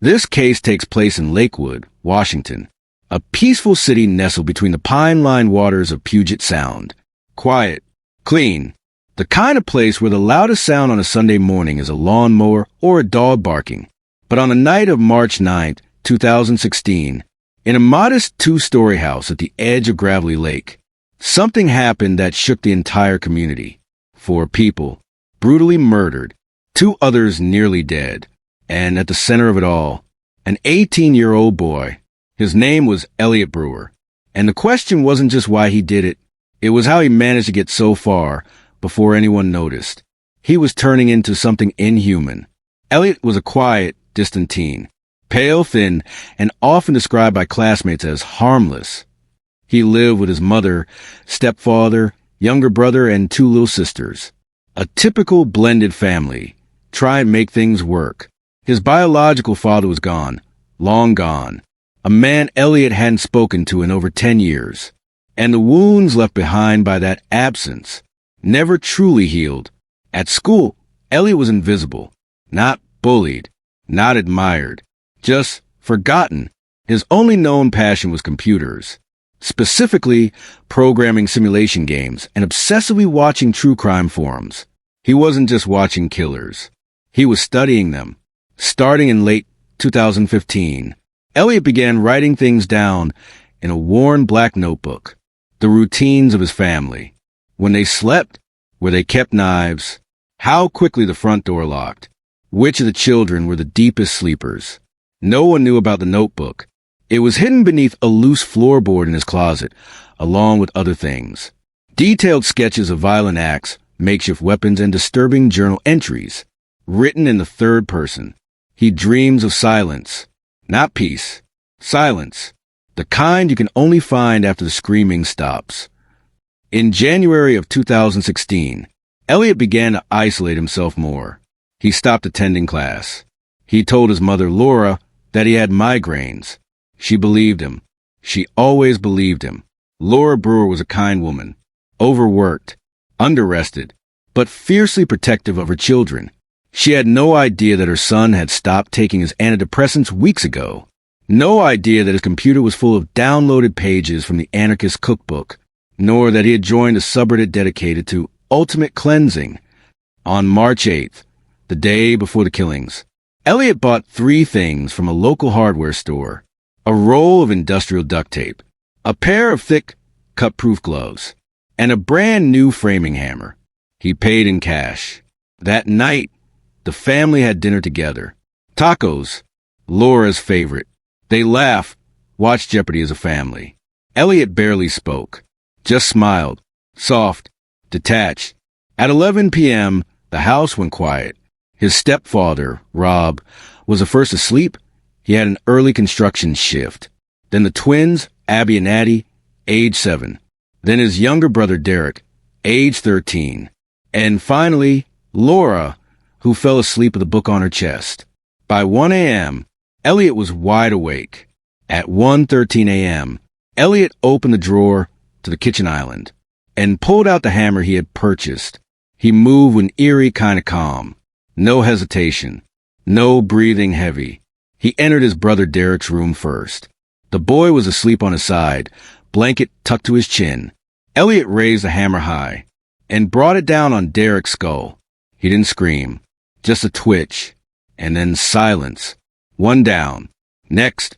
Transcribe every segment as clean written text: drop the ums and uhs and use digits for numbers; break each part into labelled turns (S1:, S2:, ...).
S1: This case takes place in Lakewood, Washington, a peaceful city nestled between the pine-lined waters of Puget Sound. Quiet, clean, the kind of place where the loudest sound on a Sunday morning is a lawnmower or a dog barking. But on the night of March 9th, 2016, in a modest two-story house at the edge of Gravelly Lake, something happened that shook the entire community. 4 people, brutally murdered, 2 others nearly dead, and at the center of it all, an 18-year-old boy. His name was Elliot Brewer, and the question wasn't just why he did it, it was how he managed to get so far before anyone noticed. He was turning into something inhuman. Elliot was a quiet, distant teen, pale, thin, and often described by classmates as harmless. He lived with his mother, stepfather, younger brother, and 2 little sisters. A typical blended family, try and make things work. His biological father was gone, long gone, a man Elliot hadn't spoken to in over 10 years. And the wounds left behind by that absence never truly healed. At school, Elliot was invisible, not bullied, not admired, just forgotten. His only known passion was computers, specifically programming simulation games and obsessively watching true crime forums. He wasn't just watching killers. He was studying them. Starting in late 2015, Elliot began writing things down in a worn black notebook. The routines of his family. When they slept, where they kept knives, how quickly the front door locked, which of the children were the deepest sleepers. No one knew about the notebook. It was hidden beneath a loose floorboard in his closet, along with other things. Detailed sketches of violent acts, makeshift weapons, and disturbing journal entries, written in the third person. He dreams of silence, not peace. Silence. The kind you can only find after the screaming stops. In January of 2016, Elliot began to isolate himself more. He stopped attending class. He told his mother, Laura, that he had migraines. She believed him. She always believed him. Laura Brewer was a kind woman, overworked, underrested, but fiercely protective of her children. She had no idea that her son had stopped taking his antidepressants weeks ago. No idea that his computer was full of downloaded pages from the anarchist cookbook, nor that he had joined a subreddit dedicated to ultimate cleansing. On March 8th, the day before the killings, Elliot bought 3 things from a local hardware store: a roll of industrial duct tape, a pair of thick, cut-proof gloves, and a brand new framing hammer. He paid in cash. That night, the family had dinner together. Tacos, Laura's favorite. They laughed, watched Jeopardy as a family. Elliot barely spoke, just smiled, soft, detached. At 11 p.m., the house went quiet. His stepfather, Rob, was the first to sleep. He had an early construction shift. Then the twins, Abby and Addie, age 7. Then his younger brother, Derek, age 13. And finally, Laura, who fell asleep with a book on her chest. By 1 a.m., Elliot was wide awake. At 1:13 a.m., Elliot opened the drawer to the kitchen island and pulled out the hammer he had purchased. He moved with an eerie kind of calm. No hesitation. No breathing heavy. He entered his brother Derek's room first. The boy was asleep on his side, blanket tucked to his chin. Elliot raised the hammer high and brought it down on Derek's skull. He didn't scream, just a twitch, and then silence. 1 down. Next,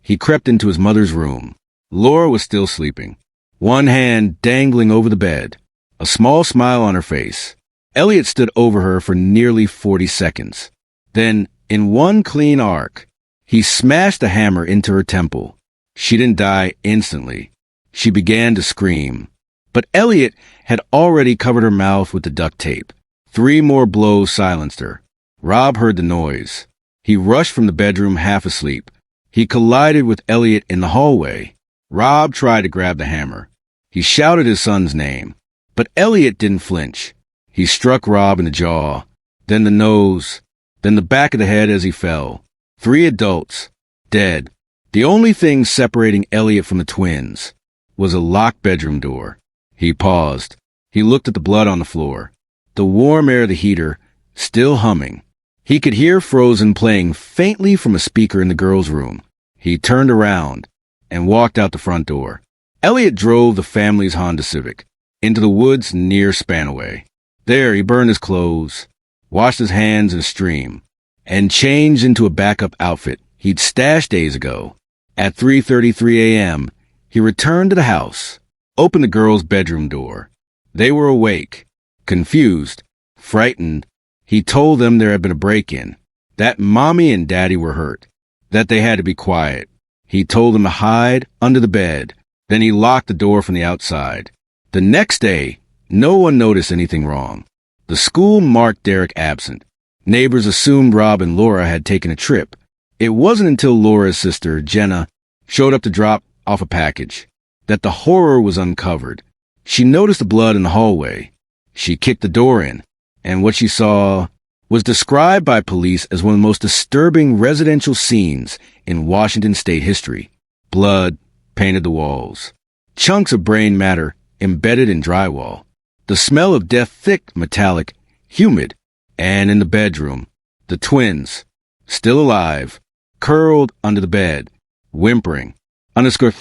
S1: he crept into his mother's room. Laura was still sleeping, one hand dangling over the bed, a small smile on her face. Elliot stood over her for nearly 40 seconds. Then, in one clean arc, he smashed the hammer into her temple. She didn't die instantly. She began to scream. But Elliot had already covered her mouth with the duct tape. 3 more blows silenced her. Rob heard the noise. He rushed from the bedroom half asleep. He collided with Elliot in the hallway. Rob tried to grab the hammer. He shouted his son's name. But Elliot didn't flinch. He struck Rob in the jaw, then the nose, then the back of the head as he fell. 3 adults, dead. The only thing separating Elliot from the twins was a locked bedroom door. He paused. He looked at the blood on the floor. The warm air of the heater, still humming. He could hear Frozen playing faintly from a speaker in the girls' room. He turned around and walked out the front door. Elliot drove the family's Honda Civic into the woods near Spanaway. There, he burned his clothes, washed his hands in a stream, and changed into a backup outfit he'd stashed days ago. At 3:33 a.m., he returned to the house, opened the girls' bedroom door. They were awake, confused, frightened. He told them there had been a break-in, that Mommy and Daddy were hurt, that they had to be quiet. He told them to hide under the bed. Then he locked the door from the outside. The next day, no one noticed anything wrong. The school marked Derek absent. Neighbors assumed Rob and Laura had taken a trip. It wasn't until Laura's sister, Jenna, showed up to drop off a package that the horror was uncovered. She noticed the blood in the hallway. She kicked the door in, and what she saw was described by police as one of the most disturbing residential scenes in Washington state history. Blood painted the walls, chunks of brain matter embedded in drywall, the smell of death thick, metallic, humid, and in the bedroom, the twins, still alive, curled under the bed, whimpering. Underscore.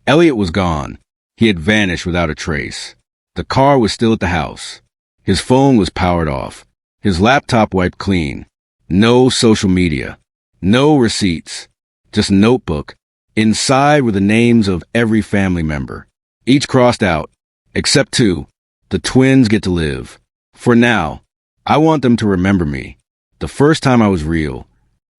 S1: Elliot was gone. He had vanished without a trace. The car was still at the house. His phone was powered off. His laptop wiped clean. No social media. No receipts. Just a notebook. Inside were the names of every family member. Each crossed out, except two. The twins get to live. For now, I want them to remember me. The first time I was real.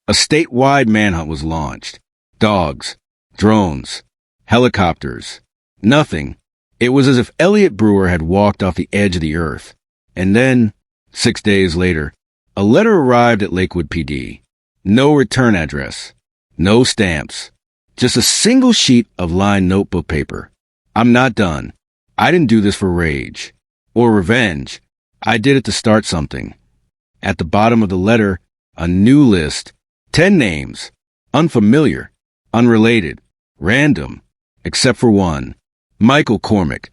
S1: A statewide manhunt was launched. Dogs, drones, helicopters. Nothing. It was as if Elliot Brewer had walked off the edge of the earth. And then, 6 days later, a letter arrived at Lakewood PD. No return address. No stamps. Just a single sheet of lined notebook paper. I'm not done. I didn't do this for rage or revenge. I did it to start something. At the bottom of the letter, a new list. 10 names. Unfamiliar. Unrelated. Random. Except for one. Michael Cormick,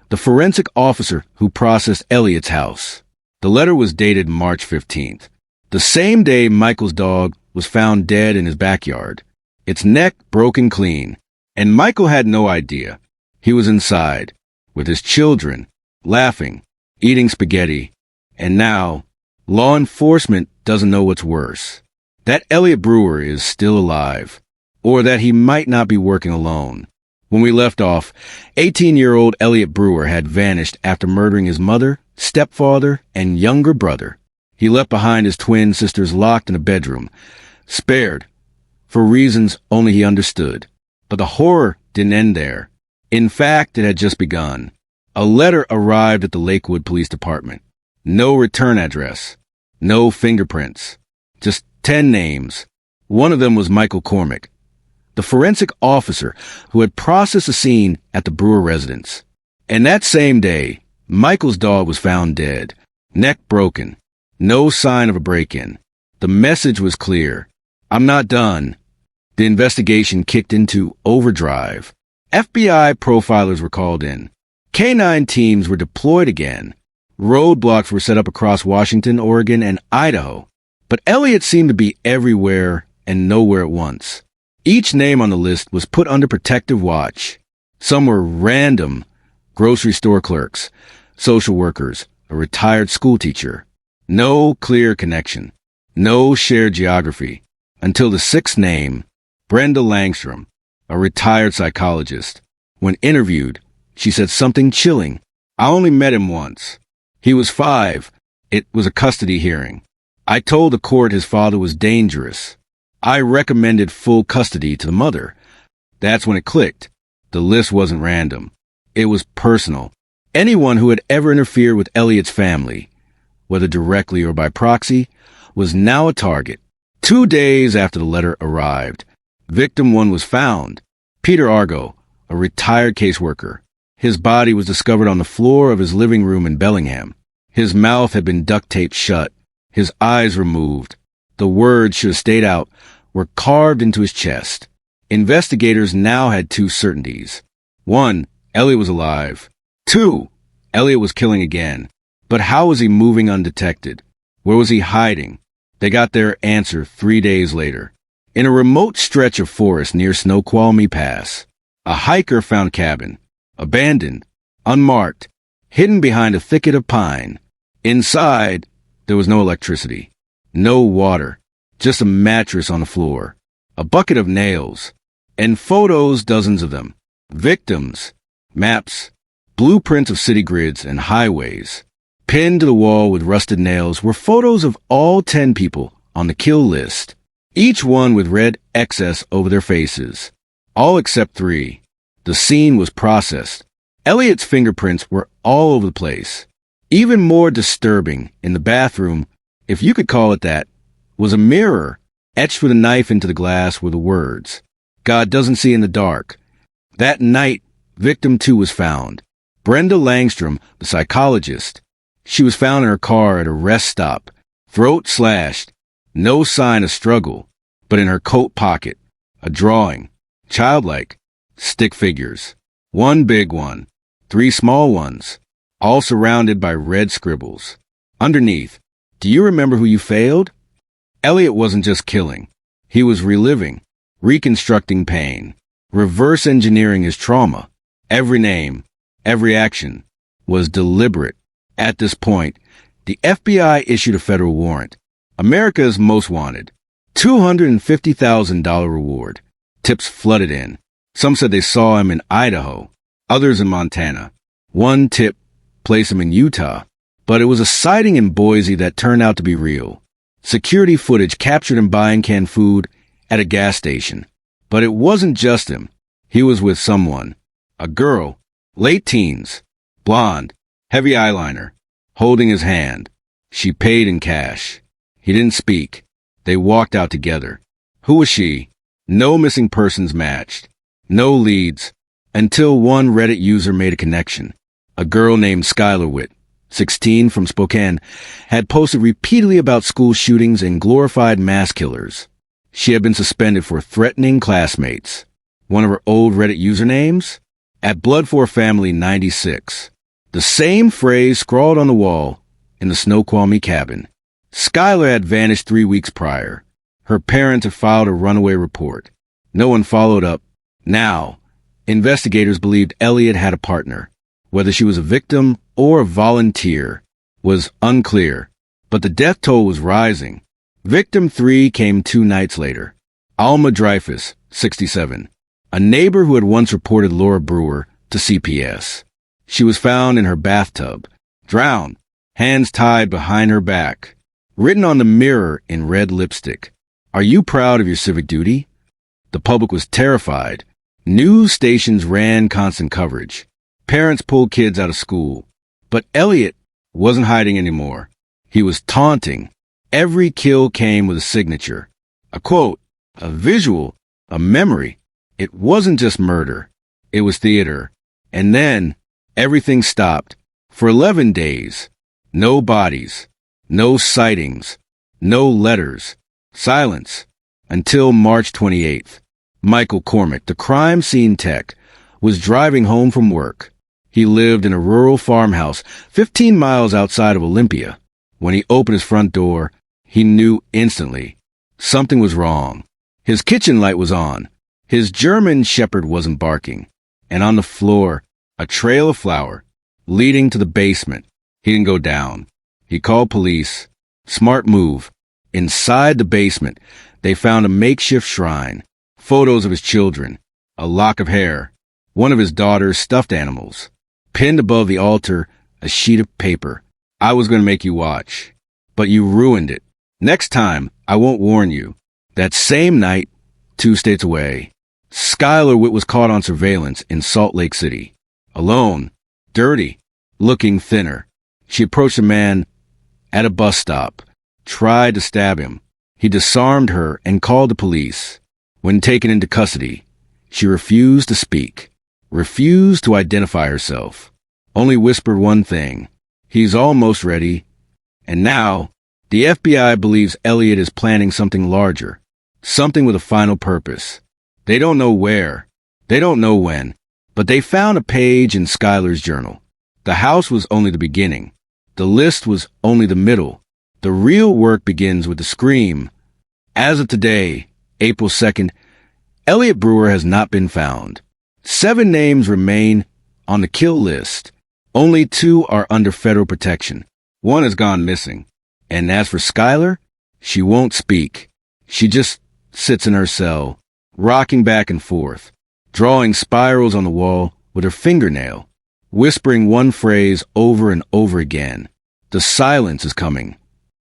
S1: the forensic officer who processed Elliot's house. The letter was dated March 15th. The same day Michael's dog was found dead in his backyard. Its neck broken clean. And Michael had no idea. He was inside, with his children, laughing, eating spaghetti. And now, law enforcement doesn't know what's worse. That Elliot Brewer is still alive. Or that he might not be working alone. When we left off, 18-year-old Elliot Brewer had vanished after murdering his mother, stepfather, and younger brother. He left behind his twin sisters locked in a bedroom, spared, for reasons only he understood. But the horror didn't end there. In fact, it had just begun. A letter arrived at the Lakewood Police Department. No return address. No fingerprints. Just 10 names. One of them was Michael Cormick, the forensic officer who had processed the scene at the Brewer residence. And that same day, Michael's dog was found dead, neck broken, no sign of a break-in. The message was clear. I'm not done. The investigation kicked into overdrive. FBI profilers were called in. K-9 teams were deployed again. Roadblocks were set up across Washington, Oregon, and Idaho. But Elliot seemed to be everywhere and nowhere at once. Each name on the list was put under protective watch. Some were random: grocery store clerks, social workers, a retired schoolteacher. No clear connection. No shared geography. Until the sixth name, Brenda Langstrom, a retired psychologist. When interviewed, she said something chilling. I only met him once. He was 5. It was a custody hearing. I told the court his father was dangerous. I recommended full custody to the mother. That's when it clicked. The list wasn't random. It was personal. Anyone who had ever interfered with Elliot's family, whether directly or by proxy, was now a target. 2 days after the letter arrived, victim 1 was found. Peter Argo, a retired caseworker. His body was discovered on the floor of his living room in Bellingham. His mouth had been duct taped shut, his eyes removed. The words should have stayed out were carved into his chest. Investigators now had two certainties. 1. Elliot was alive. 2. Elliot was killing again. But how was he moving undetected? Where was he hiding? They got their answer 3 days later. In a remote stretch of forest near Snoqualmie Pass, a hiker found cabin, abandoned, unmarked, hidden behind a thicket of pine. Inside, there was no electricity, no water, just a mattress on the floor, a bucket of nails, and photos, dozens of them. Victims, maps, blueprints of city grids and highways. Pinned to the wall with rusted nails were photos of all 10 people on the kill list, each one with red XS over their faces. All except 3. The scene was processed. Elliot's fingerprints were all over the place. Even more disturbing, in the bathroom, if you could call it that, was a mirror. Etched with a knife into the glass were the words, "God doesn't see in the dark." That night, victim 2 was found. Brenda Langstrom, the psychologist. She was found in her car at a rest stop, throat slashed, no sign of struggle, but in her coat pocket, a drawing, childlike, stick figures. 1 big one, 3 small ones, all surrounded by red scribbles. Underneath, "Do you remember who you failed?" Elliot wasn't just killing. He was reliving, reconstructing pain, reverse engineering his trauma. Every name, every action was deliberate. At this point, the FBI issued a federal warrant. America's Most Wanted. $250,000 reward. Tips flooded in. Some said they saw him in Idaho, others in Montana. One tip placed him in Utah, but it was a sighting in Boise that turned out to be real. Security footage captured him buying canned food at a gas station. But it wasn't just him. He was with someone. A girl, late teens, blonde, heavy eyeliner, holding his hand. She paid in cash. He didn't speak. They walked out together. Who was she? No missing persons matched. No leads. Until one Reddit user made a connection. A girl named Skylar, 16, from Spokane, had posted repeatedly about school shootings and glorified mass killers. She had been suspended for threatening classmates. One of her old Reddit usernames? At Blood4Family96. The same phrase scrawled on the wall in the Snoqualmie cabin. Skylar had vanished 3 weeks prior. Her parents had filed a runaway report. No one followed up. Now, investigators believed Elliot had a partner. Whether she was a victim or a volunteer was unclear, but the death toll was rising. Victim 3 came 2 nights later. Alma Dreyfus, 67, a neighbor who had once reported Laura Brewer to CPS. She was found in her bathtub, drowned, hands tied behind her back. Written on the mirror in red lipstick, "Are you proud of your civic duty?" The public was terrified. News stations ran constant coverage. Parents pulled kids out of school. But Elliot wasn't hiding anymore. He was taunting. Every kill came with a signature, a quote, a visual, a memory. It wasn't just murder. It was theater. And then everything stopped. For 11 days, no bodies, no sightings, no letters, silence, until March 28th. Michael Cormick, the crime scene tech, was driving home from work. He lived in a rural farmhouse 15 miles outside of Olympia. When he opened his front door, he knew instantly something was wrong. His kitchen light was on. His German shepherd wasn't barking. And on the floor, a trail of flour leading to the basement. He didn't go down. He called police. Smart move. Inside the basement, they found a makeshift shrine, photos of his children, a lock of hair, one of his daughter's stuffed animals. Pinned above the altar, a sheet of paper. "I was going to make you watch, but you ruined it. Next time, I won't warn you." That same night, 2 states away, Skylar was caught on surveillance in Salt Lake City. Alone, dirty, looking thinner. She approached a man at a bus stop, tried to stab him. He disarmed her and called the police. When taken into custody, she refused to speak, refused to identify herself, only whispered one thing: "He's almost ready." And now, the FBI believes Elliot is planning something larger, Something with a final purpose. They don't know where. They don't know when. But they found a page in Skylar's journal. The house was only the beginning. The list was only the middle. The real work begins with the scream. As of today, April 2nd, Elliot Brewer has not been found. 7 names remain on the kill list. Only 2 are under federal protection. 1 has gone missing. And as for Skylar, she won't speak. She just sits in her cell, rocking back and forth, drawing spirals on the wall with her fingernail, whispering one phrase over and over again. The silence is coming.